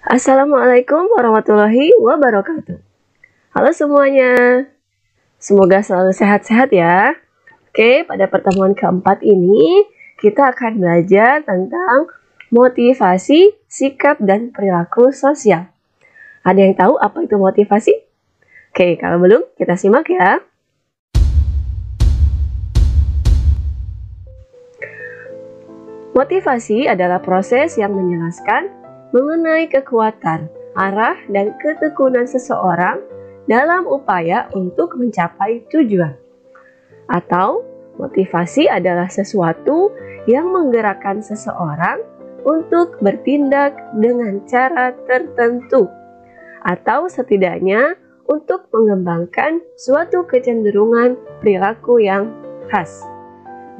Assalamualaikum warahmatullahi wabarakatuh. Halo semuanya, semoga selalu sehat-sehat ya. Oke, pada pertemuan keempat ini kita akan belajar tentang motivasi, sikap, dan perilaku sosial. Ada yang tahu apa itu motivasi? Oke, kalau belum, kita simak ya. Motivasi adalah proses yang menjelaskan mengenai kekuatan, arah, dan ketekunan seseorang dalam upaya untuk mencapai tujuan. Atau, motivasi adalah sesuatu yang menggerakkan seseorang untuk bertindak dengan cara tertentu, atau setidaknya untuk mengembangkan suatu kecenderungan perilaku yang khas.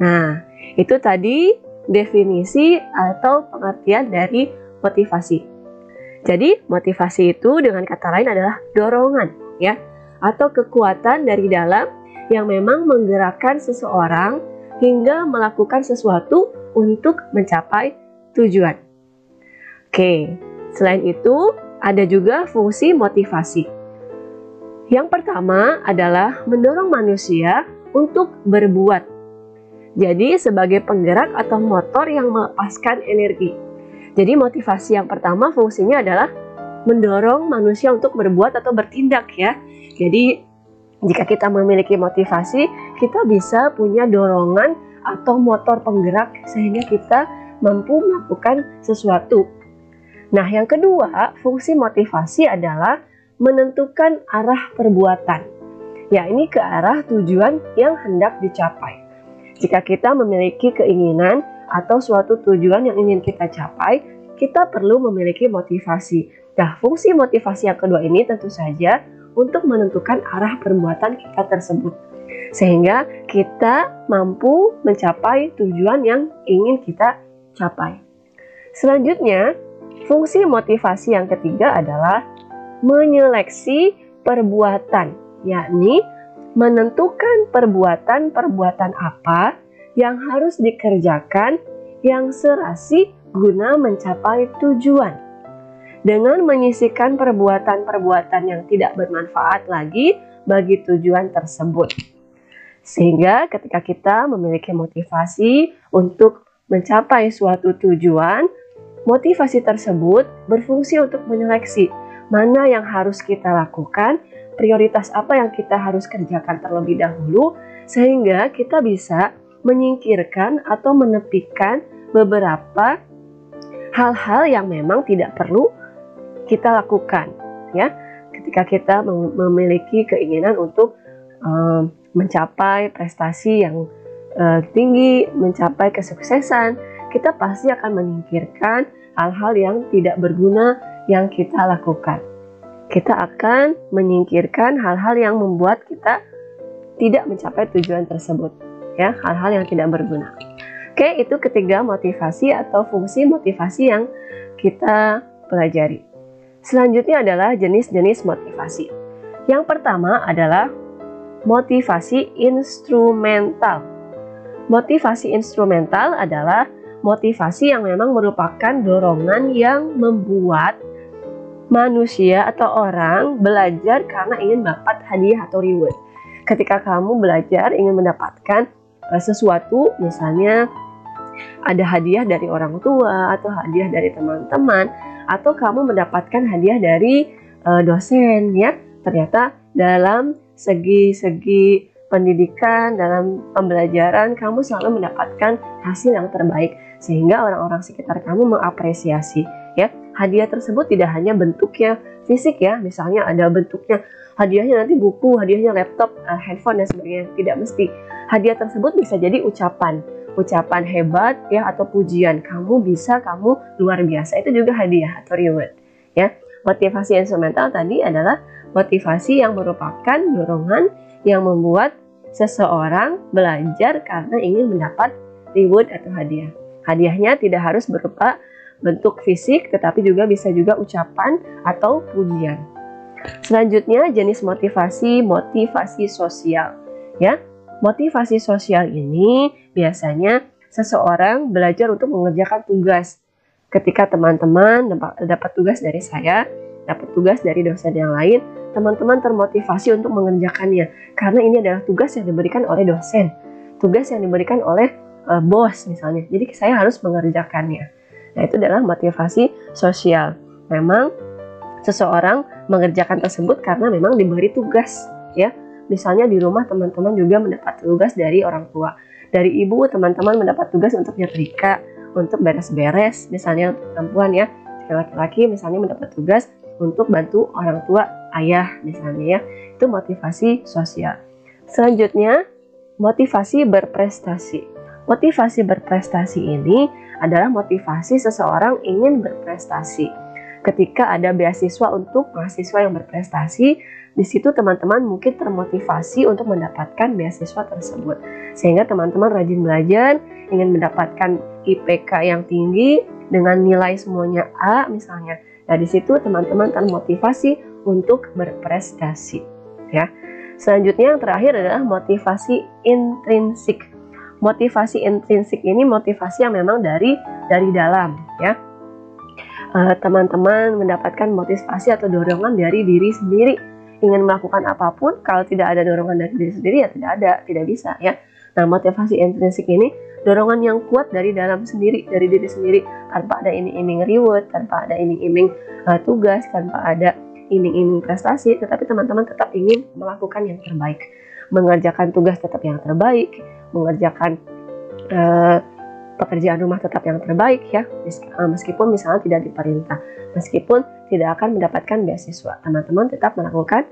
Nah, itu tadi definisi atau pengertian dari motivasi. Jadi, motivasi itu dengan kata lain adalah dorongan, ya, atau kekuatan dari dalam yang memang menggerakkan seseorang hingga melakukan sesuatu untuk mencapai tujuan. Oke, selain itu ada juga fungsi motivasi. Yang pertama adalah mendorong manusia untuk berbuat. Jadi sebagai penggerak atau motor yang melepaskan energi. Jadi motivasi yang pertama fungsinya adalah mendorong manusia untuk berbuat atau bertindak ya. Jadi jika kita memiliki motivasi, kita bisa punya dorongan atau motor penggerak sehingga kita mampu melakukan sesuatu. Nah, yang kedua, fungsi motivasi adalah menentukan arah perbuatan. Ya, ini ke arah tujuan yang hendak dicapai. Jika kita memiliki keinginan atau suatu tujuan yang ingin kita capai, kita perlu memiliki motivasi. Nah, fungsi motivasi yang kedua ini tentu saja untuk menentukan arah perbuatan kita tersebut. Sehingga kita mampu mencapai tujuan yang ingin kita capai. Selanjutnya, fungsi motivasi yang ketiga adalah menyeleksi perbuatan, yakni menentukan perbuatan-perbuatan apa yang harus dikerjakan yang serasi guna mencapai tujuan. Dengan menyisihkan perbuatan-perbuatan yang tidak bermanfaat lagi bagi tujuan tersebut. Sehingga ketika kita memiliki motivasi untuk mencapai suatu tujuan, motivasi tersebut berfungsi untuk menyeleksi mana yang harus kita lakukan, prioritas apa yang kita harus kerjakan terlebih dahulu, sehingga kita bisa menyingkirkan atau menepikan beberapa hal-hal yang memang tidak perlu kita lakukan, ya. Ketika kita memiliki keinginan untuk mencapai prestasi yang tinggi, mencapai kesuksesan, kita pasti akan menyingkirkan hal-hal yang tidak berguna yang kita lakukan. Kita akan menyingkirkan hal-hal yang membuat kita tidak mencapai tujuan tersebut, ya, hal-hal yang tidak berguna. Oke, itu ketiga motivasi atau fungsi motivasi yang kita pelajari. Selanjutnya adalah jenis-jenis motivasi. Yang pertama adalah motivasi instrumental. Motivasi instrumental adalah motivasi yang memang merupakan dorongan yang membuat manusia atau orang belajar karena ingin dapat hadiah atau reward. Ketika kamu belajar ingin mendapatkan sesuatu, misalnya ada hadiah dari orang tua atau hadiah dari teman-teman, atau kamu mendapatkan hadiah dari dosen, ya. Ternyata dalam segi pendidikan, dalam pembelajaran kamu selalu mendapatkan hasil yang terbaik sehingga orang-orang sekitar kamu mengapresiasi, ya. Hadiah tersebut tidak hanya bentuknya fisik, ya, misalnya ada bentuknya hadiahnya nanti buku, hadiahnya laptop, handphone dan sebagainya. Tidak mesti. Hadiah tersebut bisa jadi ucapan hebat, ya, atau pujian. Kamu bisa, kamu luar biasa. Itu juga hadiah atau reward, ya. Motivasi instrumental tadi adalah motivasi yang merupakan dorongan yang membuat seseorang belajar karena ingin mendapat reward atau hadiah. Hadiahnya tidak harus berupa bentuk fisik, tetapi juga bisa juga ucapan atau pujian. Selanjutnya jenis motivasi sosial, ya. Motivasi sosial ini biasanya seseorang belajar untuk mengerjakan tugas Ketika teman-teman dapat tugas dari saya, dapat tugas dari dosen yang lain, teman-teman termotivasi untuk mengerjakannya. Karena ini adalah tugas yang diberikan oleh dosen, tugas yang diberikan oleh bos misalnya. Jadi saya harus mengerjakannya. Nah, itu adalah motivasi sosial. Memang seseorang mengerjakan tersebut karena memang diberi tugas, ya. Misalnya di rumah teman-teman juga mendapat tugas dari orang tua. Dari ibu teman-teman mendapat tugas untuk nyetrika, untuk beres-beres, misalnya untuk perempuan ya. Laki-laki misalnya mendapat tugas untuk bantu orang tua, ayah misalnya ya. Itu motivasi sosial. Selanjutnya, motivasi berprestasi. Motivasi berprestasi ini adalah motivasi seseorang ingin berprestasi. Ketika ada beasiswa untuk mahasiswa yang berprestasi, di situ teman-teman mungkin termotivasi untuk mendapatkan beasiswa tersebut. Sehingga teman-teman rajin belajar, ingin mendapatkan IPK yang tinggi dengan nilai semuanya A misalnya. Nah, di situ teman-teman termotivasi untuk berprestasi, ya. Selanjutnya yang terakhir adalah motivasi intrinsik. Motivasi intrinsik ini motivasi yang memang dari dalam, ya. Teman-teman mendapatkan motivasi atau dorongan dari diri sendiri. Ingin melakukan apapun, kalau tidak ada dorongan dari diri sendiri ya tidak bisa ya. Nah, motivasi intrinsik ini dorongan yang kuat dari dalam sendiri, dari diri sendiri, tanpa ada iming-iming reward, tanpa ada iming-iming tugas, tanpa ada iming-iming prestasi, tetapi teman-teman tetap ingin melakukan yang terbaik, mengerjakan tugas tetap yang terbaik, mengerjakan pekerjaan rumah tetap yang terbaik ya, meskipun misalnya tidak diperintah, meskipun tidak akan mendapatkan beasiswa, teman-teman tetap melakukan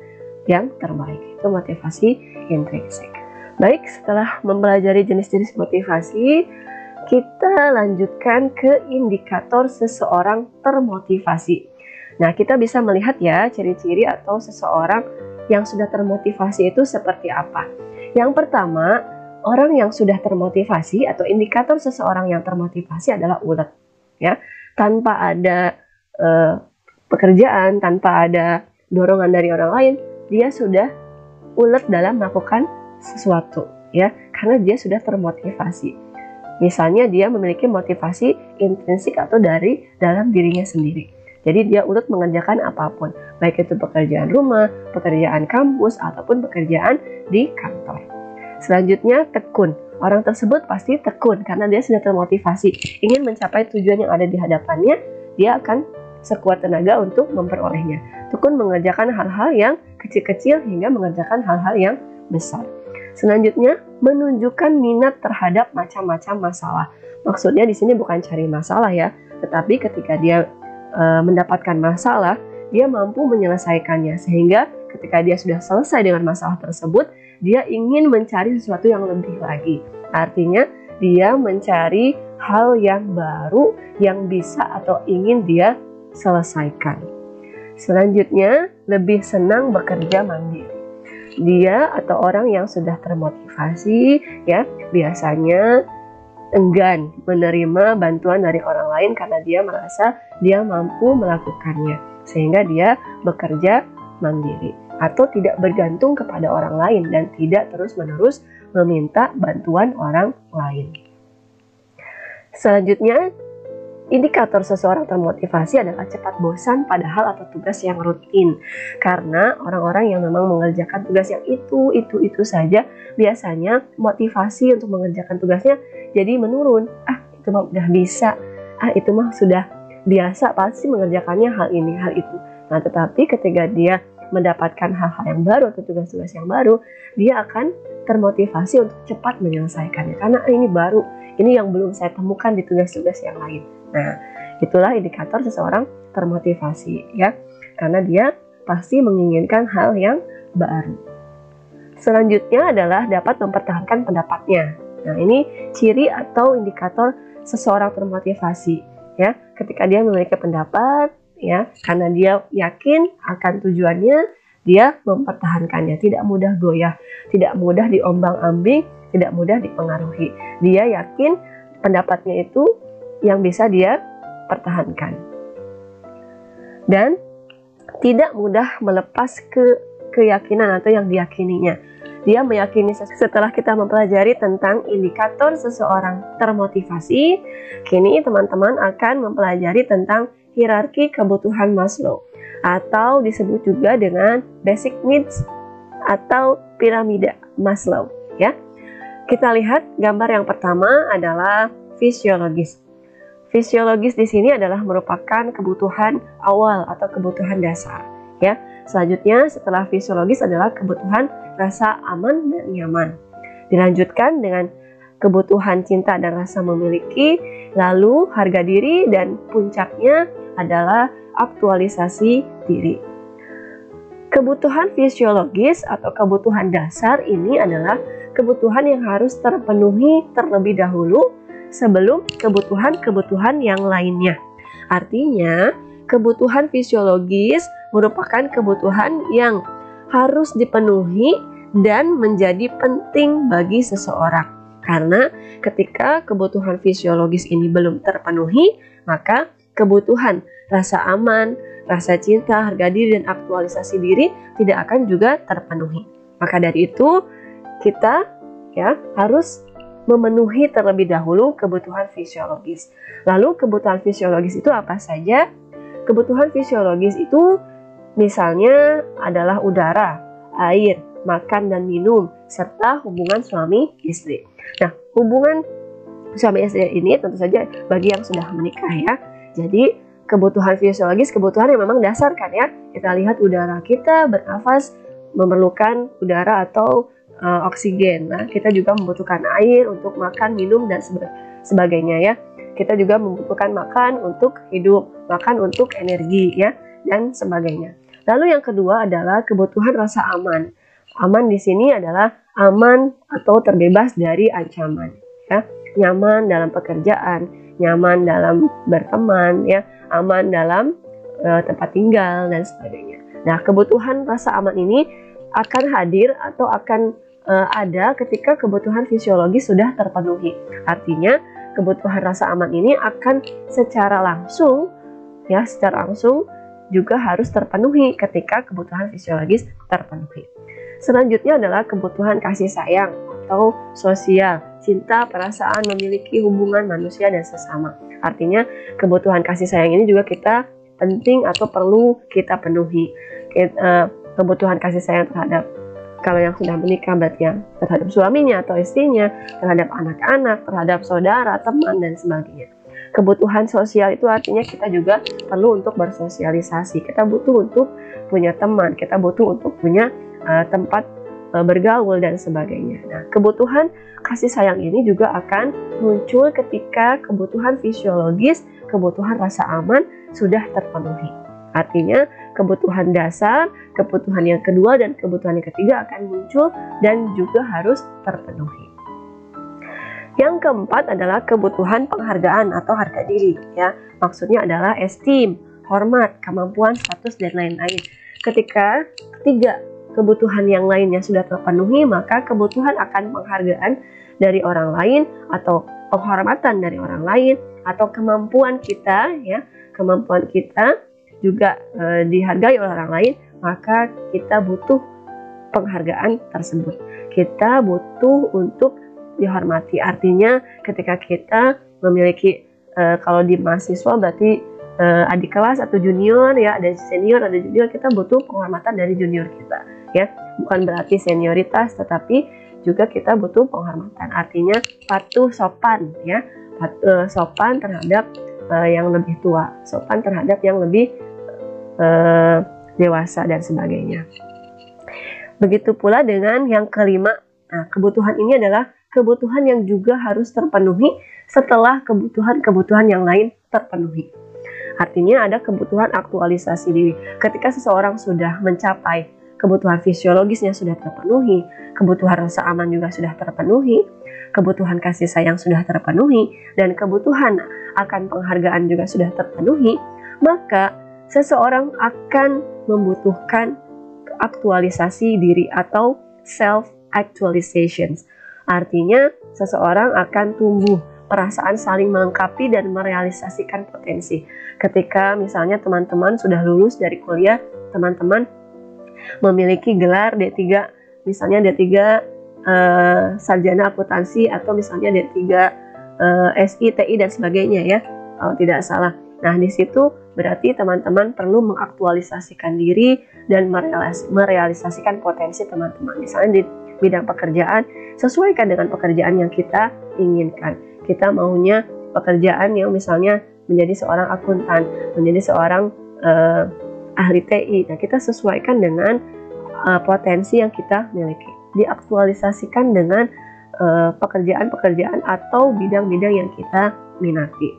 yang terbaik. Itu motivasi intrinsik. Baik, setelah mempelajari jenis-jenis motivasi, kita lanjutkan ke indikator seseorang termotivasi. Nah, kita bisa melihat ya ciri-ciri atau seseorang yang sudah termotivasi itu seperti apa. Yang pertama, orang yang sudah termotivasi atau indikator seseorang yang termotivasi adalah ulet, ya. Tanpa ada pekerjaan, tanpa ada dorongan dari orang lain, dia sudah ulet dalam melakukan sesuatu, ya, karena dia sudah termotivasi. Misalnya dia memiliki motivasi intrinsik atau dari dalam dirinya sendiri. Jadi dia ulet mengerjakan apapun, baik itu pekerjaan rumah, pekerjaan kampus, ataupun pekerjaan di kantor. Selanjutnya, tekun. Orang tersebut pasti tekun karena dia sudah termotivasi, ingin mencapai tujuan yang ada di hadapannya, dia akan sekuat tenaga untuk memperolehnya. Tekun mengerjakan hal-hal yang kecil-kecil hingga mengerjakan hal-hal yang besar. Selanjutnya, menunjukkan minat terhadap macam-macam masalah. Maksudnya di sini bukan cari masalah ya, tetapi ketika dia mendapatkan masalah, dia mampu menyelesaikannya, sehingga ketika dia sudah selesai dengan masalah tersebut, dia ingin mencari sesuatu yang lebih lagi. Artinya dia mencari hal yang baru yang bisa atau ingin dia selesaikan. Selanjutnya, lebih senang bekerja mandiri. Dia atau orang yang sudah termotivasi ya biasanya enggan menerima bantuan dari orang lain karena dia merasa dia mampu melakukannya, sehingga dia bekerja mandiri atau tidak bergantung kepada orang lain dan tidak terus-menerus meminta bantuan orang lain. Selanjutnya, indikator seseorang termotivasi adalah cepat bosan pada hal atau tugas yang rutin. Karena orang-orang yang memang mengerjakan tugas yang itu saja, biasanya motivasi untuk mengerjakan tugasnya jadi menurun. Itu mah udah bisa. Itu mah sudah biasa, pasti mengerjakannya hal ini, hal itu. Nah, tetapi ketika dia mendapatkan hal-hal yang baru atau tugas-tugas yang baru, dia akan termotivasi untuk cepat menyelesaikannya. Karena ini baru, ini yang belum saya temukan di tugas-tugas yang lain. Nah, itulah indikator seseorang termotivasi ya, karena dia pasti menginginkan hal yang baru. Selanjutnya adalah dapat mempertahankan pendapatnya. Nah, ini ciri atau indikator seseorang termotivasi ya, ketika dia memiliki pendapat ya, karena dia yakin akan tujuannya, dia mempertahankannya, tidak mudah goyah, tidak mudah diombang-ambing, tidak mudah dipengaruhi. Dia yakin pendapatnya itu yang bisa dia pertahankan dan tidak mudah melepas keyakinan atau yang diyakininya. Dia meyakini setelah kita mempelajari tentang indikator seseorang termotivasi, kini teman-teman akan mempelajari tentang hierarki kebutuhan Maslow, atau disebut juga dengan basic needs atau piramida Maslow, ya. Kita lihat gambar yang pertama adalah fisiologis. Fisiologis di sini adalah merupakan kebutuhan awal atau kebutuhan dasar, ya. Selanjutnya setelah fisiologis adalah kebutuhan rasa aman dan nyaman. Dilanjutkan dengan kebutuhan cinta dan rasa memiliki, lalu harga diri, dan puncaknya adalah aktualisasi diri. Kebutuhan fisiologis atau kebutuhan dasar ini adalah kebutuhan yang harus terpenuhi terlebih dahulu sebelum kebutuhan-kebutuhan yang lainnya. Artinya, kebutuhan fisiologis merupakan kebutuhan yang harus dipenuhi dan menjadi penting bagi seseorang. Karena ketika kebutuhan fisiologis ini belum terpenuhi, maka kebutuhan rasa aman, rasa cinta, harga diri, dan aktualisasi diri tidak akan juga terpenuhi. Maka dari itu, kita harus memenuhi terlebih dahulu kebutuhan fisiologis. Lalu kebutuhan fisiologis itu apa saja? Kebutuhan fisiologis itu misalnya adalah udara, air, makan dan minum, serta hubungan suami istri. Nah, hubungan suami istri ini tentu saja bagi yang sudah menikah, ya. Jadi kebutuhan fisiologis, kebutuhan yang memang dasar kan, ya. Kita lihat udara, kita bernafas memerlukan udara atau oksigen. Nah, kita juga membutuhkan air untuk makan, minum, dan sebagainya, ya. Kita juga membutuhkan makan untuk hidup, makan untuk energi, ya, dan sebagainya. Lalu yang kedua adalah kebutuhan rasa aman. Aman di sini adalah aman atau terbebas dari ancaman, ya. Nyaman dalam pekerjaan, nyaman dalam berteman, ya, aman dalam tempat tinggal dan sebagainya. Nah, kebutuhan rasa aman ini akan hadir atau akan ada ketika kebutuhan fisiologis sudah terpenuhi. Artinya, kebutuhan rasa aman ini akan secara langsung juga harus terpenuhi ketika kebutuhan fisiologis terpenuhi. Selanjutnya adalah kebutuhan kasih sayang atau sosial, cinta, perasaan, memiliki hubungan manusia dan sesama. Artinya kebutuhan kasih sayang ini juga kita penting atau perlu kita penuhi. Kebutuhan kasih sayang terhadap, kalau yang sudah menikah berarti yang terhadap suaminya atau istrinya, terhadap anak-anak, terhadap saudara, teman, dan sebagainya. Kebutuhan sosial itu artinya kita juga perlu untuk bersosialisasi. Kita butuh untuk punya teman, kita butuh untuk punya tempat bergaul dan sebagainya. Nah, kebutuhan kasih sayang ini juga akan muncul ketika kebutuhan fisiologis, kebutuhan rasa aman sudah terpenuhi. Artinya kebutuhan dasar, kebutuhan yang kedua, dan kebutuhan yang ketiga akan muncul dan juga harus terpenuhi. Yang keempat adalah kebutuhan penghargaan atau harga diri, ya. Maksudnya adalah esteem, hormat, kemampuan, status, dan lain-lain. Ketika ketiga kebutuhan yang lainnya sudah terpenuhi, maka kebutuhan akan penghargaan dari orang lain atau penghormatan dari orang lain atau kemampuan kita, ya, kemampuan kita juga dihargai oleh orang lain, maka kita butuh penghargaan tersebut. Kita butuh untuk dihormati. Artinya ketika kita memiliki kalau di mahasiswa berarti adik kelas atau junior, ya, ada senior, ada junior, kita butuh penghormatan dari junior kita, ya. Bukan berarti senioritas, tetapi juga kita butuh penghormatan. Artinya patuh, sopan, ya. Sopan terhadap yang lebih tua, sopan terhadap yang lebih dewasa dan sebagainya. Begitu pula dengan yang kelima. Nah, kebutuhan ini adalah kebutuhan yang juga harus terpenuhi setelah kebutuhan-kebutuhan yang lain terpenuhi. Artinya ada kebutuhan aktualisasi diri. Ketika seseorang sudah mencapai kebutuhan fisiologisnya sudah terpenuhi, kebutuhan rasa aman juga sudah terpenuhi, kebutuhan kasih sayang sudah terpenuhi, dan kebutuhan akan penghargaan juga sudah terpenuhi, maka seseorang akan membutuhkan aktualisasi diri atau self-actualization. Artinya seseorang akan tumbuh perasaan saling melengkapi dan merealisasikan potensi. Ketika misalnya teman-teman sudah lulus dari kuliah, teman-teman memiliki gelar D3 misalnya D3 sarjana akuntansi atau misalnya D3 SI, TI dan sebagainya ya, kalau tidak salah. Nah, di situ berarti teman-teman perlu mengaktualisasikan diri dan merealisasikan potensi teman-teman. Misalnya di bidang pekerjaan, sesuaikan dengan pekerjaan yang kita inginkan. Kita maunya pekerjaan yang misalnya menjadi seorang akuntan, menjadi seorang ahli TI. Nah, kita sesuaikan dengan potensi yang kita miliki. Diaktualisasikan dengan pekerjaan-pekerjaan atau bidang-bidang yang kita minati.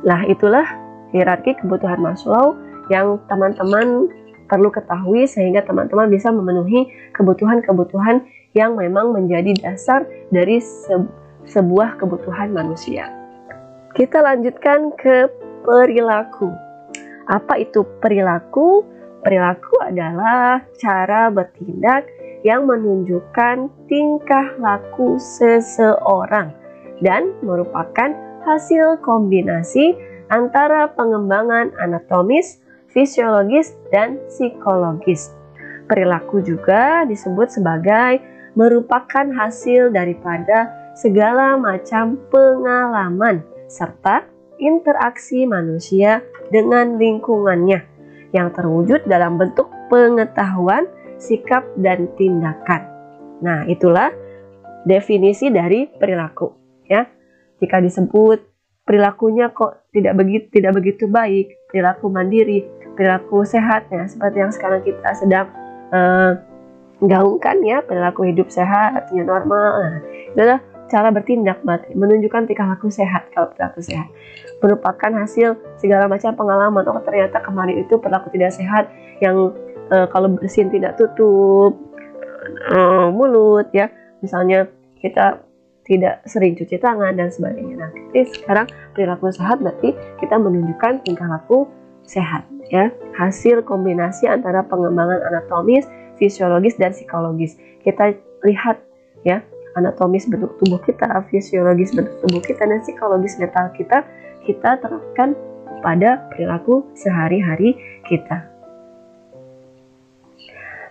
Nah, itulah hierarki kebutuhan Maslow yang teman-teman perlu ketahui sehingga teman-teman bisa memenuhi kebutuhan-kebutuhan yang memang menjadi dasar dari sebuah kebutuhan manusia. Kita lanjutkan ke perilaku. Apa itu perilaku? Perilaku adalah cara bertindak yang menunjukkan tingkah laku seseorang dan merupakan hasil kombinasi antara pengembangan anatomis, fisiologis, dan psikologis. Perilaku juga disebut sebagai merupakan hasil daripada segala macam pengalaman serta interaksi manusia dengan lingkungannya yang terwujud dalam bentuk pengetahuan, sikap, dan tindakan. Nah, itulah definisi dari perilaku ya. Jika disebut perilakunya kok tidak begitu baik, perilaku mandiri, perilaku sehat ya, seperti yang sekarang kita sedang gaungkan ya, perilaku hidup sehat, new normal. Nah, itulah cara bertindak berarti menunjukkan tingkah laku sehat. Kalau perilaku sehat merupakan hasil segala macam pengalaman. Oh, ternyata kemarin itu perilaku tidak sehat yang kalau bersin tidak tutup mulut ya, misalnya kita tidak sering cuci tangan dan sebagainya. Nah, sekarang perilaku sehat berarti kita menunjukkan tingkah laku sehat ya, hasil kombinasi antara pengembangan anatomis, fisiologis, dan psikologis. Kita lihat ya, anatomis bentuk tubuh kita, fisiologis bentuk tubuh kita, dan psikologis mental kita terapkan pada perilaku sehari-hari kita.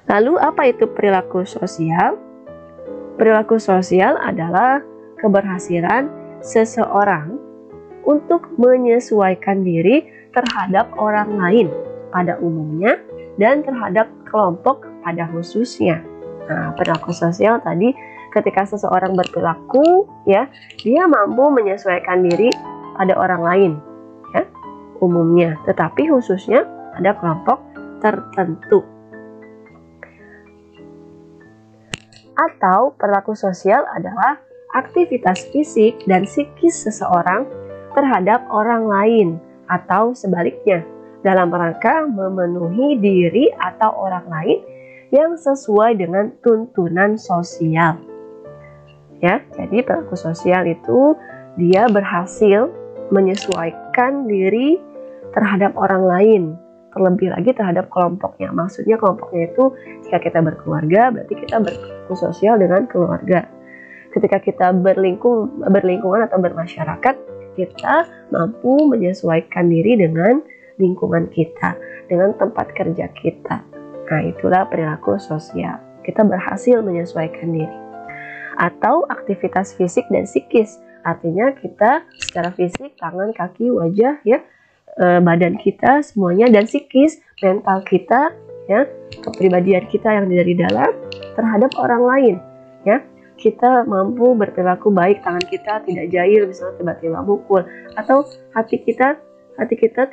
Lalu apa itu perilaku sosial? Perilaku sosial adalah keberhasilan seseorang untuk menyesuaikan diri terhadap orang lain pada umumnya dan terhadap kelompok pada khususnya. Nah, perilaku sosial tadi ketika seseorang berperilaku ya, dia mampu menyesuaikan diri pada orang lain ya, umumnya, tetapi khususnya pada kelompok tertentu. Atau perilaku sosial adalah aktivitas fisik dan psikis seseorang terhadap orang lain atau sebaliknya dalam rangka memenuhi diri atau orang lain yang sesuai dengan tuntunan sosial. Ya, jadi perilaku sosial itu dia berhasil menyesuaikan diri terhadap orang lain, terlebih lagi terhadap kelompoknya. Maksudnya kelompoknya itu jika kita berkeluarga berarti kita berperilaku sosial dengan keluarga. Ketika kita berlingkungan atau bermasyarakat, kita mampu menyesuaikan diri dengan lingkungan kita, dengan tempat kerja kita. Nah, itulah perilaku sosial. Kita berhasil menyesuaikan diri. Atau aktivitas fisik dan psikis. Artinya kita secara fisik, tangan, kaki, wajah ya, badan kita semuanya, dan psikis, mental kita ya, kepribadian kita yang dari dalam terhadap orang lain ya. Kita mampu berperilaku baik, tangan kita tidak jahil misalnya tiba-tiba mukul, atau hati kita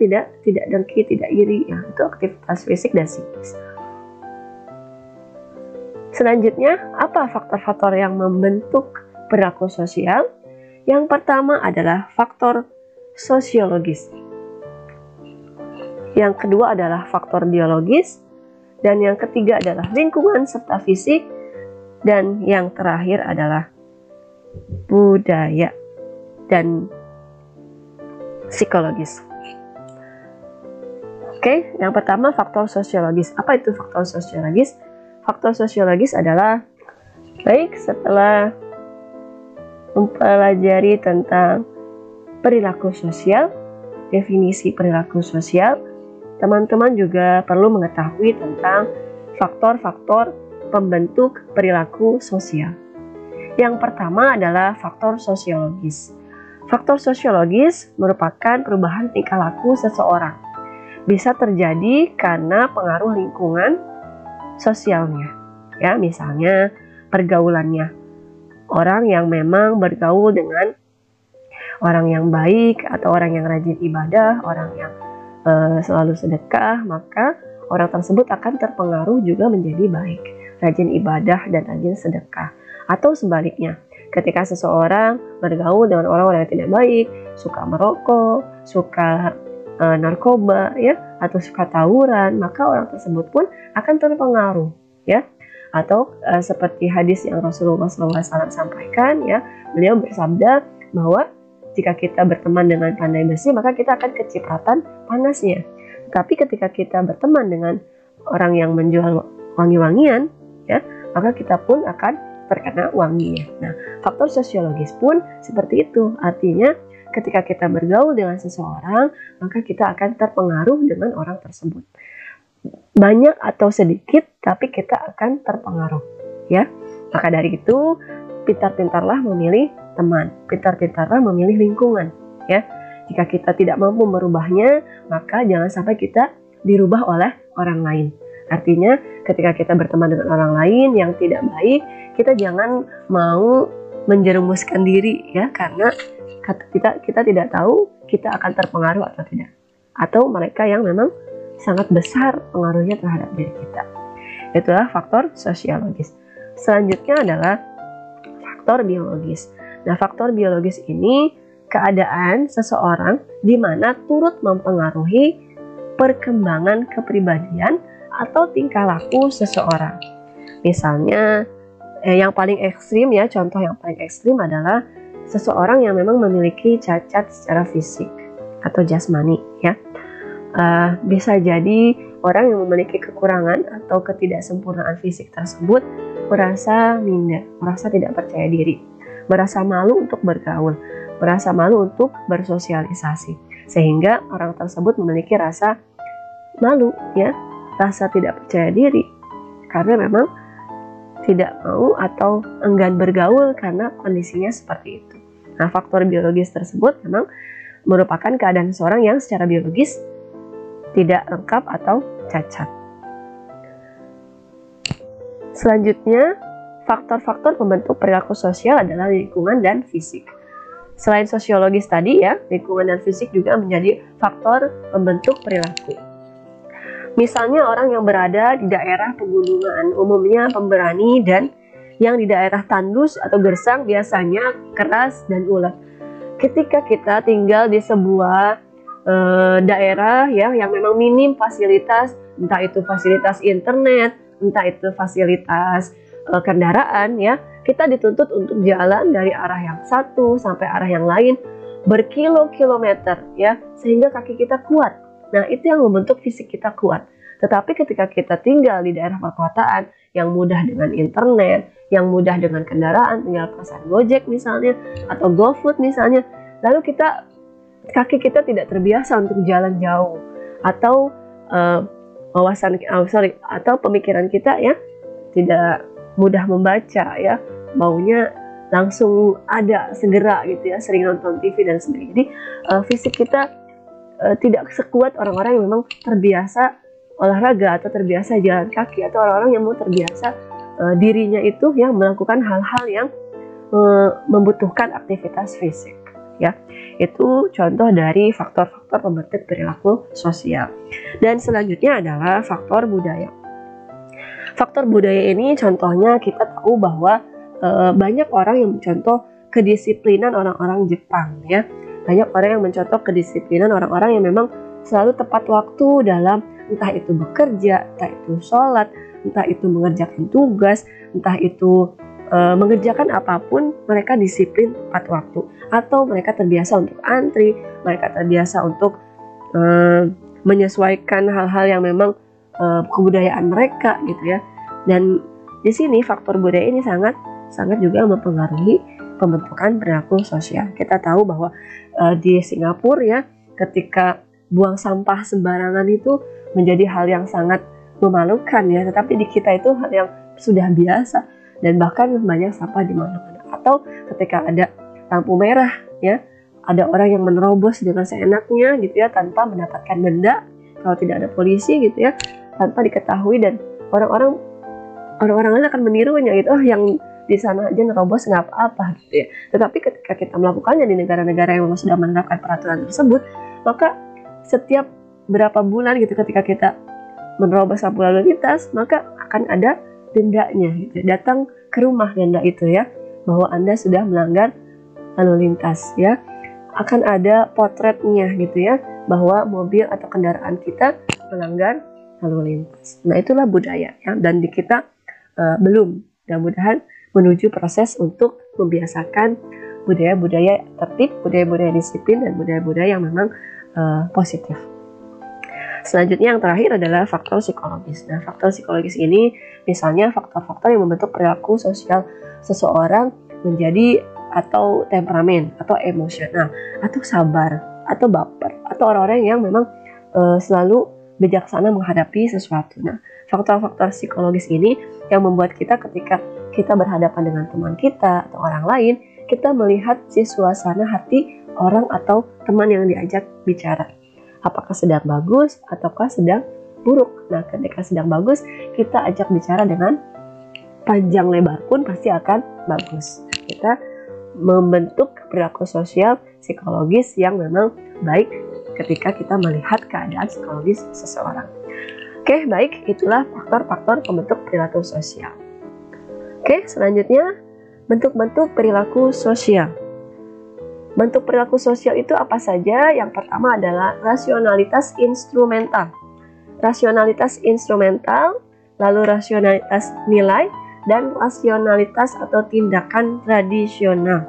tidak dengki, tidak iri ya. Itu aktivitas fisik dan psikis. Selanjutnya, apa faktor-faktor yang membentuk perilaku sosial? Yang pertama adalah faktor sosiologis. Yang kedua adalah faktor biologis. Dan yang ketiga adalah lingkungan serta fisik. Dan yang terakhir adalah budaya dan psikologis. Oke, yang pertama faktor sosiologis. Apa itu faktor sosiologis? Faktor sosiologis adalah baik setelah mempelajari tentang perilaku sosial, definisi perilaku sosial, teman-teman juga perlu mengetahui tentang faktor-faktor pembentuk perilaku sosial. Yang pertama adalah faktor sosiologis. Faktor sosiologis merupakan perubahan tingkah laku seseorang. Bisa terjadi karena pengaruh lingkungan sosialnya. Ya, misalnya pergaulannya. Orang yang memang bergaul dengan orang yang baik atau orang yang rajin ibadah, orang yang selalu sedekah, maka orang tersebut akan terpengaruh juga menjadi baik, rajin ibadah dan rajin sedekah. Atau sebaliknya, ketika seseorang bergaul dengan orang-orang yang tidak baik, suka merokok, suka narkoba, ya, atau suka tawuran, maka orang tersebut pun akan terpengaruh, ya. Atau seperti hadis yang Rasulullah SAW sampaikan, ya, beliau bersabda bahwa jika kita berteman dengan pandai besi, maka kita akan kecipratan panasnya. Tapi ketika kita berteman dengan orang yang menjual wangi-wangian, ya, maka kita pun akan terkena wanginya. Nah, faktor sosiologis pun seperti itu. Artinya, ketika kita bergaul dengan seseorang, maka kita akan terpengaruh dengan orang tersebut. Banyak atau sedikit, tapi kita akan terpengaruh, ya. Maka dari itu, pintar-pintarlah memilih teman, pintar-pintarlah memilih lingkungan, ya. Jika kita tidak mampu merubahnya, maka jangan sampai kita dirubah oleh orang lain. Artinya, ketika kita berteman dengan orang lain yang tidak baik, kita jangan mau menjerumuskan diri, ya, karena kita tidak tahu kita akan terpengaruh atau tidak. Atau mereka yang memang sangat besar pengaruhnya terhadap diri kita. Itulah faktor sosiologis. Selanjutnya adalah faktor biologis. Nah, faktor biologis ini keadaan seseorang di mana turut mempengaruhi perkembangan kepribadian atau tingkah laku seseorang. Misalnya, yang paling ekstrim, ya, contoh yang paling ekstrim adalah seseorang yang memang memiliki cacat secara fisik atau jasmani, ya. Bisa jadi orang yang memiliki kekurangan atau ketidaksempurnaan fisik tersebut merasa minder, merasa tidak percaya diri, merasa malu untuk bergaul, merasa malu untuk bersosialisasi, sehingga orang tersebut memiliki rasa malu, ya, rasa tidak percaya diri karena memang tidak mau atau enggan bergaul karena kondisinya seperti itu. Nah, faktor biologis tersebut memang merupakan keadaan seseorang yang secara biologis tidak lengkap atau cacat. Selanjutnya, faktor-faktor pembentuk perilaku sosial adalah lingkungan dan fisik. Selain sosiologis tadi, ya, lingkungan dan fisik juga menjadi faktor pembentuk perilaku. Misalnya orang yang berada di daerah pegunungan, umumnya pemberani, dan yang di daerah tandus atau gersang biasanya keras dan ulet. Ketika kita tinggal di sebuah daerah, ya, yang memang minim fasilitas, entah itu fasilitas internet, entah itu fasilitas kendaraan, ya, kita dituntut untuk jalan dari arah yang satu sampai arah yang lain berkilo-kilometer, ya, sehingga kaki kita kuat. Nah, itu yang membentuk fisik kita kuat. Tetapi ketika kita tinggal di daerah perkotaan yang mudah dengan internet, yang mudah dengan kendaraan, tinggal pesan Gojek misalnya, atau GoFood misalnya, lalu kaki kita tidak terbiasa untuk jalan jauh, atau atau pemikiran kita, ya, tidak mudah membaca, ya, maunya langsung ada segera gitu, ya, sering nonton TV dan sebagainya. Jadi fisik kita tidak sekuat orang-orang yang memang terbiasa olahraga atau terbiasa jalan kaki, atau orang-orang yang mau terbiasa dirinya itu yang melakukan hal-hal yang membutuhkan aktivitas fisik, ya. Itu contoh dari faktor-faktor pembentuk perilaku sosial. Dan selanjutnya adalah faktor budaya. Faktor budaya ini contohnya kita tahu bahwa banyak orang yang mencontoh kedisiplinan orang-orang Jepang, ya. Banyak orang yang mencontoh kedisiplinan orang-orang yang memang selalu tepat waktu dalam entah itu bekerja, entah itu sholat, entah itu mengerjakan tugas, entah itu mengerjakan apapun, mereka disiplin tepat waktu. Atau mereka terbiasa untuk antri, mereka terbiasa untuk menyesuaikan hal-hal yang memang kebudayaan mereka, gitu, ya. Dan di sini faktor budaya ini sangat juga mempengaruhi pembentukan perilaku sosial. Kita tahu bahwa di Singapura, ya, ketika buang sampah sembarangan itu menjadi hal yang sangat memalukan, ya, tetapi di kita itu hal yang sudah biasa, dan bahkan banyak sampah di mana-mana. Atau ketika ada lampu merah ya, ada orang yang menerobos dengan seenaknya gitu ya, tanpa mendapatkan denda kalau tidak ada polisi gitu ya, tanpa diketahui, dan orang-orang lain akan menirunya gitu, oh yang di sana aja nerobos nggak apa-apa gitu ya. Tetapi ketika kita melakukannya di negara-negara yang memang sudah menerapkan peraturan tersebut, maka setiap berapa bulan gitu ketika kita menerobos lampu lalu lintas, maka akan ada dendanya gitu. Datang ke rumah denda itu ya, bahwa Anda sudah melanggar lalu lintas ya. Akan ada potretnya gitu ya, bahwa mobil atau kendaraan kita melanggar lalu lintas. Nah, itulah budaya ya, dan di kita belum, mudah-mudahan menuju proses untuk membiasakan budaya-budaya tertib, budaya-budaya disiplin, dan budaya-budaya yang memang positif. Selanjutnya yang terakhir adalah faktor psikologis. Nah, faktor psikologis ini misalnya faktor-faktor yang membentuk perilaku sosial seseorang menjadi atau temperamen, atau emosional, atau sabar, atau baper, atau orang-orang yang memang selalu bijaksana menghadapi sesuatu. Nah, faktor-faktor psikologis ini yang membuat kita ketika kita berhadapan dengan teman kita atau orang lain, kita melihat si suasana hati orang atau teman yang diajak bicara. Apakah sedang bagus ataukah sedang buruk. Nah, ketika sedang bagus, kita ajak bicara dengan panjang lebar pun pasti akan bagus. Kita membentuk perilaku sosial psikologis yang memang baik ketika kita melihat keadaan psikologis seseorang. Oke, baik, itulah faktor-faktor pembentuk perilaku sosial. Oke, selanjutnya bentuk-bentuk perilaku sosial. Bentuk perilaku sosial itu apa saja? Yang pertama adalah rasionalitas instrumental. Rasionalitas instrumental, lalu rasionalitas nilai, dan rasionalitas atau tindakan tradisional.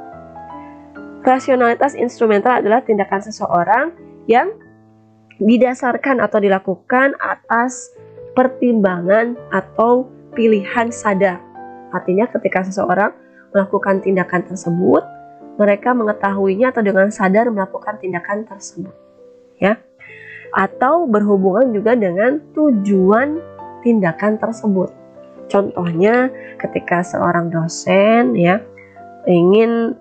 Rasionalitas instrumental adalah tindakan seseorang yang didasarkan atau dilakukan atas pertimbangan atau pilihan sadar. Artinya ketika seseorang melakukan tindakan tersebut, mereka mengetahuinya atau dengan sadar melakukan tindakan tersebut, ya. Atau berhubungan juga dengan tujuan tindakan tersebut. Contohnya ketika seorang dosen ya ingin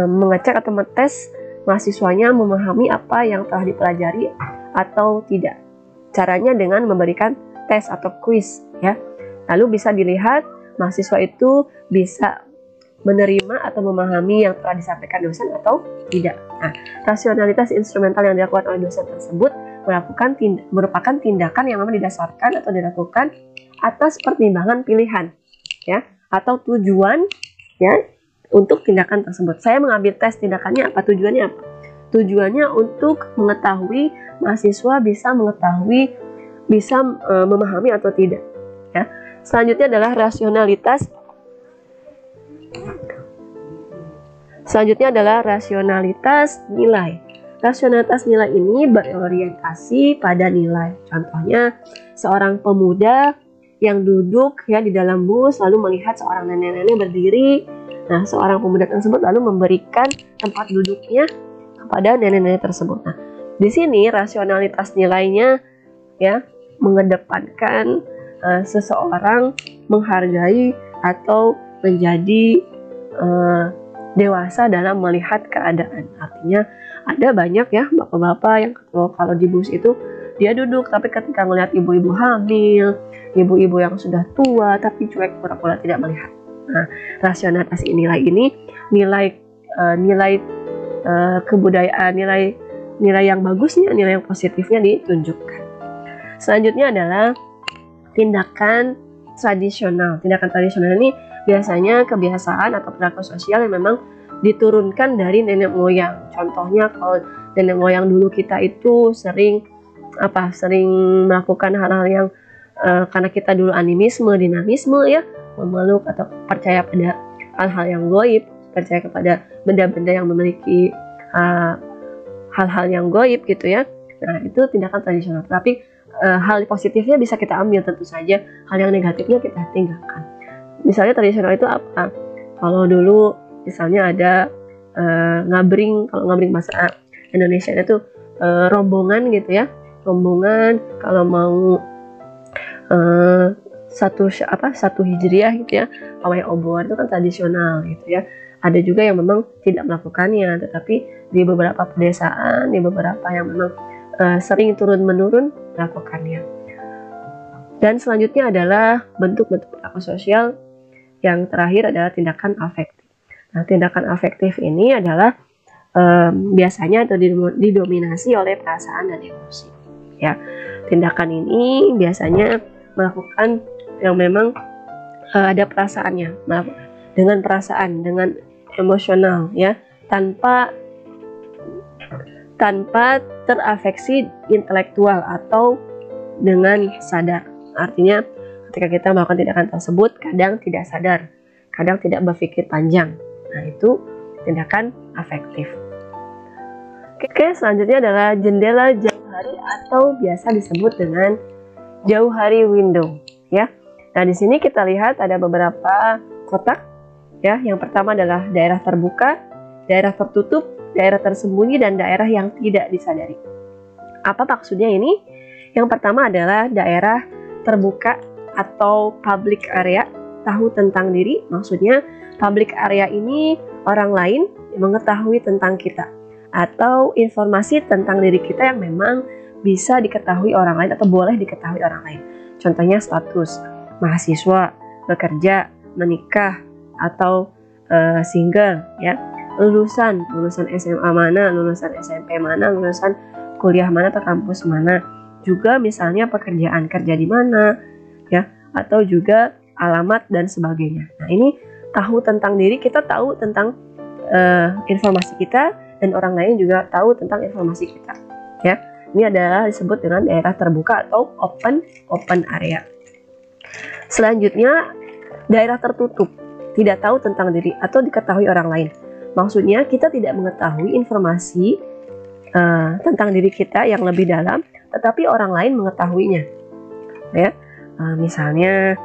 mengecek atau mengetes mahasiswanya memahami apa yang telah dipelajari atau tidak. Caranya dengan memberikan tes atau kuis ya. Lalu bisa dilihat mahasiswa itu bisa menerima atau memahami yang telah disampaikan dosen atau tidak. Nah, rasionalitas instrumental yang dilakukan oleh dosen tersebut merupakan tindakan yang memang didasarkan atau dilakukan atas pertimbangan pilihan ya, atau tujuan ya untuk tindakan tersebut. Saya mengambil tes, tindakannya apa? Tujuannya apa? Tujuannya untuk mengetahui mahasiswa bisa memahami atau tidak ya. Selanjutnya adalah rasionalitas nilai. Rasionalitas nilai ini berorientasi pada nilai. Contohnya seorang pemuda yang duduk ya di dalam bus lalu melihat seorang nenek-nenek berdiri. Nah, seorang pemuda tersebut lalu memberikan tempat duduknya kepada nenek-nenek tersebut. Nah, di sini rasionalitas nilainya ya mengedepankan seseorang menghargai atau menjadi dewasa dalam melihat keadaan. Artinya ada banyak ya bapak-bapak yang kalau di bus itu dia duduk, tapi ketika melihat ibu-ibu hamil, ibu-ibu yang sudah tua tapi cuek pura-pura tidak melihat. Nah, rasionalitas nilai ini nilai kebudayaan, nilai yang bagusnya, nilai yang positifnya ditunjukkan. Selanjutnya adalah tindakan tradisional. Tindakan tradisional ini biasanya kebiasaan atau perilaku sosial yang memang diturunkan dari nenek moyang. Contohnya kalau nenek moyang dulu kita itu sering melakukan hal-hal yang karena kita dulu animisme, dinamisme ya, memeluk atau percaya pada hal-hal yang gaib, percaya kepada benda-benda yang memiliki hal-hal yang gaib gitu ya. Nah, itu tindakan tradisional. Tapi hal positifnya bisa kita ambil, tentu saja hal yang negatifnya kita tinggalkan. Misalnya tradisional itu apa? Kalau dulu misalnya ada ngabring, kalau ngabring bahasa Indonesia itu rombongan gitu ya. Rombongan kalau mau satu hijriah gitu ya, pawai obor itu kan tradisional gitu ya. Ada juga yang memang tidak melakukannya, tetapi di beberapa pedesaan, di beberapa yang memang sering turun-menurun melakukannya. Dan selanjutnya adalah bentuk-bentuk perilaku sosial. Yang terakhir adalah tindakan afektif. Nah, tindakan afektif ini adalah biasanya atau didominasi oleh perasaan dan emosi. Ya, tindakan ini biasanya melakukan yang memang ada perasaannya, dengan perasaan, dengan emosional, ya, tanpa terafeksi intelektual atau dengan sadar. Artinya ketika kita melakukan tindakan tersebut kadang tidak sadar, kadang tidak berpikir panjang. Nah, itu tindakan afektif. Oke, selanjutnya adalah jendela jauh hari atau biasa disebut dengan jauh hari window, ya. Nah, di sini kita lihat ada beberapa kotak, ya. Yang pertama adalah daerah terbuka, daerah tertutup, daerah tersembunyi, dan daerah yang tidak disadari. Apa maksudnya ini? Yang pertama adalah daerah terbuka atau public area, tahu tentang diri. Maksudnya public area ini orang lain mengetahui tentang kita, atau informasi tentang diri kita yang memang bisa diketahui orang lain atau boleh diketahui orang lain. Contohnya status mahasiswa, bekerja, menikah, atau single, ya. Lulusan SMA mana, lulusan SMP mana, lulusan kuliah mana atau kampus mana. Juga misalnya pekerjaan, kerja di mana, ya, atau juga alamat dan sebagainya. Nah, ini tahu tentang diri, kita tahu tentang informasi kita, dan orang lain juga tahu tentang informasi kita, ya. Ini adalah disebut dengan daerah terbuka atau open area. Selanjutnya, daerah tertutup, tidak tahu tentang diri atau diketahui orang lain. Maksudnya kita tidak mengetahui informasi tentang diri kita yang lebih dalam, tetapi orang lain mengetahuinya, ya. Misalnya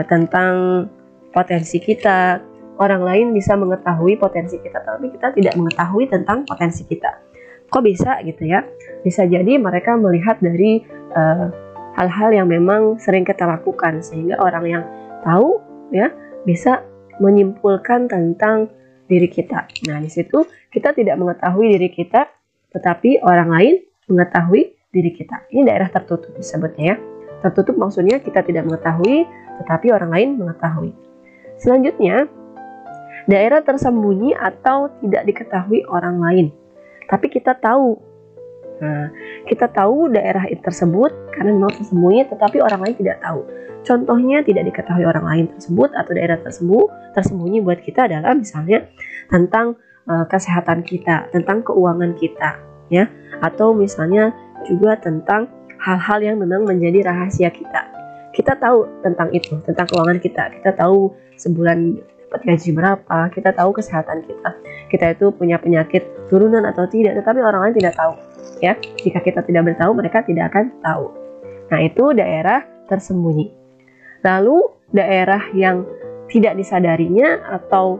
tentang potensi kita, orang lain bisa mengetahui potensi kita, tapi kita tidak mengetahui tentang potensi kita. Kok bisa gitu ya? Bisa jadi mereka melihat dari hal-hal yang memang sering kita lakukan, sehingga orang yang tahu, ya, bisa menyimpulkan tentang diri kita. Nah, di situ kita tidak mengetahui diri kita, tetapi orang lain mengetahui diri kita. Ini daerah tertutup disebutnya, ya. Tertutup maksudnya kita tidak mengetahui, tetapi orang lain mengetahui. Selanjutnya, daerah tersembunyi atau tidak diketahui orang lain, tapi kita tahu. Nah, kita tahu daerah tersebut karena memang tersembunyi, tetapi orang lain tidak tahu. Contohnya tidak diketahui orang lain tersebut atau daerah tersembunyi buat kita adalah misalnya tentang kesehatan kita, tentang keuangan kita, ya, atau misalnya juga tentang hal-hal yang memang menjadi rahasia kita. Kita tahu tentang itu, tentang keuangan kita tahu sebulan dapat gaji berapa, kita tahu kesehatan kita itu punya penyakit turunan atau tidak, tetapi orang lain tidak tahu, ya. Jika kita tidak beritahu, mereka tidak akan tahu. Nah, itu daerah tersembunyi. Lalu daerah yang tidak disadarinya atau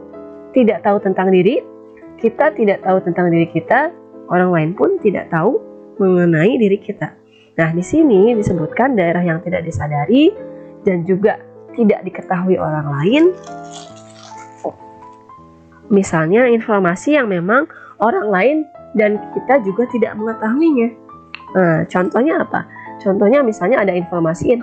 tidak tahu tentang diri, kita tidak tahu tentang diri kita, orang lain pun tidak tahu mengenai diri kita. Nah, di sini disebutkan daerah yang tidak disadari dan juga tidak diketahui orang lain. Misalnya informasi yang memang orang lain dan kita juga tidak mengetahuinya. Nah, contohnya apa? Contohnya misalnya ada informasi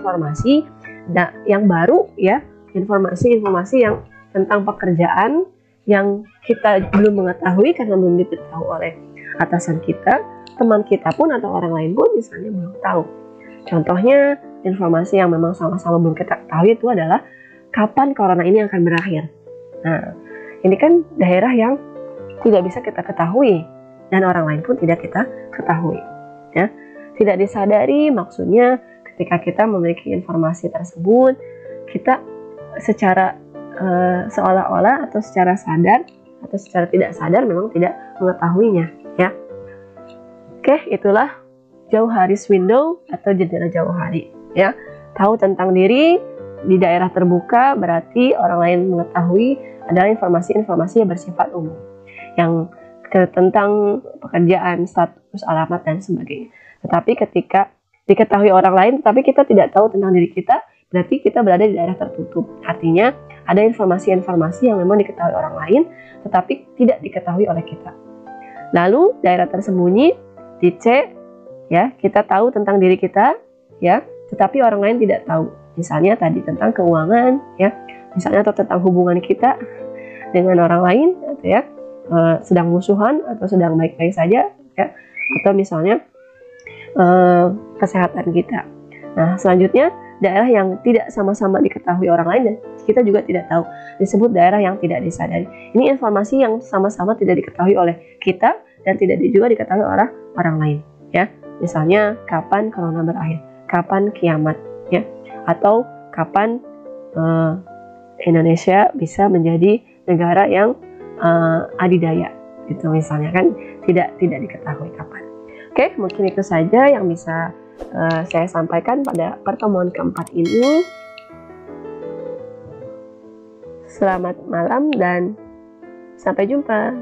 yang baru, ya, informasi yang tentang pekerjaan yang kita belum mengetahui karena belum diberitahu oleh atasan kita, teman kita pun atau orang lain pun misalnya belum tahu. Contohnya informasi yang memang sama-sama belum kita ketahui itu adalah kapan corona ini akan berakhir. Nah, ini kan daerah yang tidak bisa kita ketahui dan orang lain pun tidak kita ketahui, ya. Tidak disadari maksudnya ketika kita memiliki informasi tersebut, kita secara seolah-olah atau secara sadar atau secara tidak sadar memang tidak mengetahuinya, ya. Oke, itulah jauh hari window atau jendela jauh hari, ya. Tahu tentang diri di daerah terbuka berarti orang lain mengetahui adalah informasi-informasi yang bersifat umum, yang tentang pekerjaan, status, alamat, dan sebagainya. Tetapi ketika diketahui orang lain, tapi kita tidak tahu tentang diri kita, berarti kita berada di daerah tertutup. Artinya ada informasi-informasi yang memang diketahui orang lain, tetapi tidak diketahui oleh kita. Lalu daerah tersembunyi di C, ya, kita tahu tentang diri kita, ya, tetapi orang lain tidak tahu. Misalnya tadi tentang keuangan, ya, misalnya atau tentang hubungan kita dengan orang lain, gitu ya, sedang musuhan atau sedang baik-baik saja, ya, atau misalnya kesehatan kita. Nah, selanjutnya daerah yang tidak sama-sama diketahui orang lain dan kita juga tidak tahu, disebut daerah yang tidak disadari. Ini informasi yang sama-sama tidak diketahui oleh kita dan tidak juga diketahui oleh orang lain, ya. Misalnya kapan corona berakhir, kapan kiamat, ya, atau kapan Indonesia bisa menjadi negara yang adidaya, gitu misalnya, kan tidak diketahui kapan. Oke, mungkin itu saja yang bisa saya sampaikan pada pertemuan keempat ini. Selamat malam dan sampai jumpa.